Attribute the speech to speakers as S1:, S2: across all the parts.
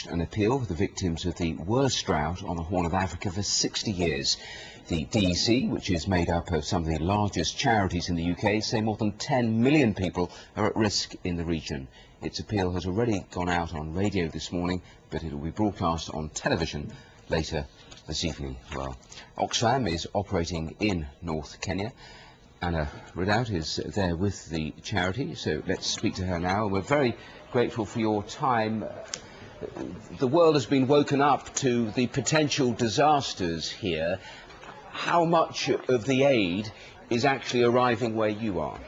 S1: An appeal for the victims of the worst drought on the Horn of Africa for 60 years. The DEC, which is made up of some of the largest charities in the UK, say more than 10 million people are at risk in the region. Its appeal has already gone out on radio this morning, but it will be broadcast on television later this evening. Well, Oxfam is operating in North Kenya. Anna Ridout is there with the charity, so let's speak to her now. We're very grateful for your time. The world has been woken up to the potential disasters here. How much of the aid is actually arriving where you are?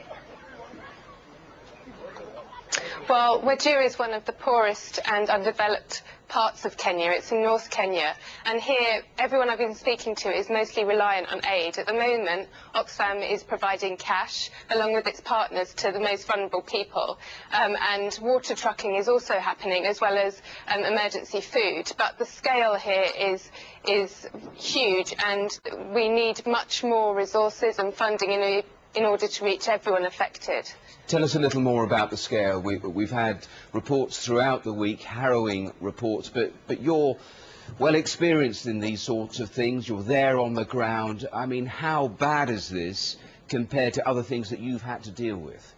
S2: Well, Wajir is one of the poorest and undeveloped parts of Kenya. It's in North Kenya, and here everyone I've been speaking to is mostly reliant on aid. At the moment, Oxfam is providing cash along with its partners to the most vulnerable people, and water trucking is also happening, as well as emergency food. But the scale here is huge, and we need much more resources and funding in order to reach everyone affected.
S1: Tell us a little more about the scale. We've had reports throughout the week, harrowing reports, but you're well experienced in these sorts of things. You're there on the ground. I mean, how bad is this compared to other things that you've had to deal with?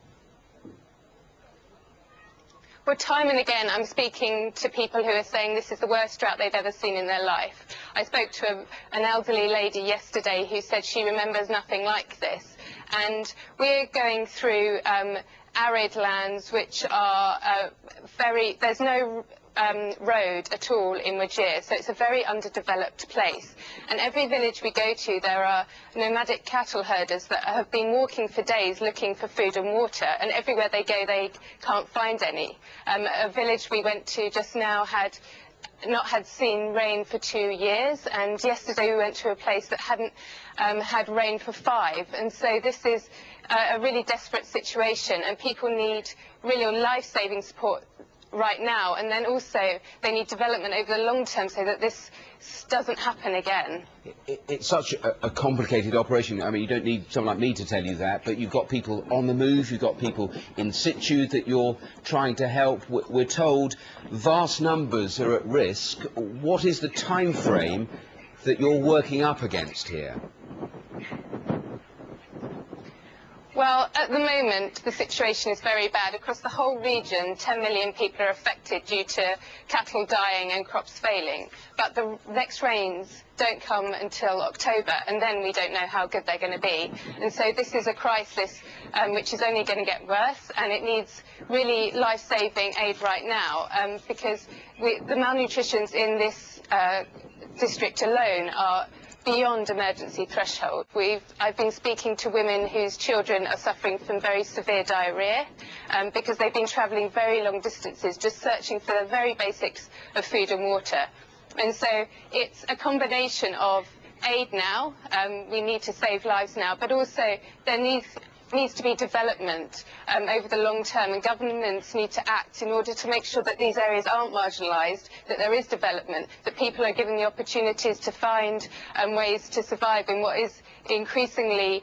S2: Well, time and again, I'm speaking to people who are saying this is the worst drought they've ever seen in their life. I spoke to an elderly lady yesterday who said she remembers nothing like this. And we're going through arid lands which are there's no road at all in Wajir, so it's a very underdeveloped place. And every village we go to, there are nomadic cattle herders that have been walking for days looking for food and water, and everywhere they go they can't find any. A village we went to just now had not seen rain for 2 years, and yesterday we went to a place that hadn't had rain for 5, and so this is a really desperate situation, and people need really life-saving support right now, and then also they need development over the long term so that this doesn't happen again.
S1: It's such a complicated operation. I mean, you don't need someone like me to tell you that, but you've got people on the move, you've got people in situ that you're trying to help. We're told vast numbers are at risk. What is the time frame that you're working up against here?
S2: Well, at the moment, the situation is very bad. Across the whole region, 10 million people are affected due to cattle dying and crops failing. But the next rains don't come until October, and then we don't know how good they're going to be. And so this is a crisis which is only going to get worse, and it needs really life-saving aid right now, because the malnutritions in this district alone are beyond emergency threshold. I've been speaking to women whose children are suffering from very severe diarrhoea because they've been travelling very long distances just searching for the very basics of food and water. And so it's a combination of aid now, we need to save lives now, but also there needs to be development over the long term, and governments need to act in order to make sure that these areas aren't marginalised, that there is development, that people are given the opportunities to find ways to survive in what is increasingly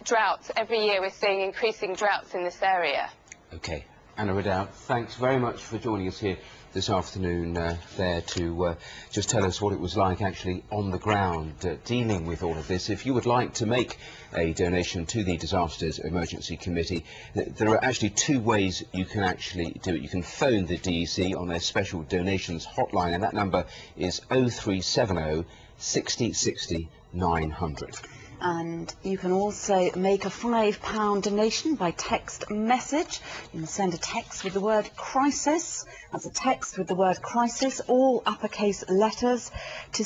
S2: droughts. Every year we're seeing increasing droughts in this area.
S1: Okay. Anna Ridout, thanks very much for joining us here this afternoon there to just tell us what it was like actually on the ground dealing with all of this. If you would like to make a donation to the Disasters Emergency Committee, there are actually 2 ways you can actually do it. You can phone the DEC on their special donations hotline, and that number is 0370 60 60 900.
S3: And you can also make a £5 donation by text message. You can send a text with the word crisis. That's a text with the word crisis, all uppercase letters, to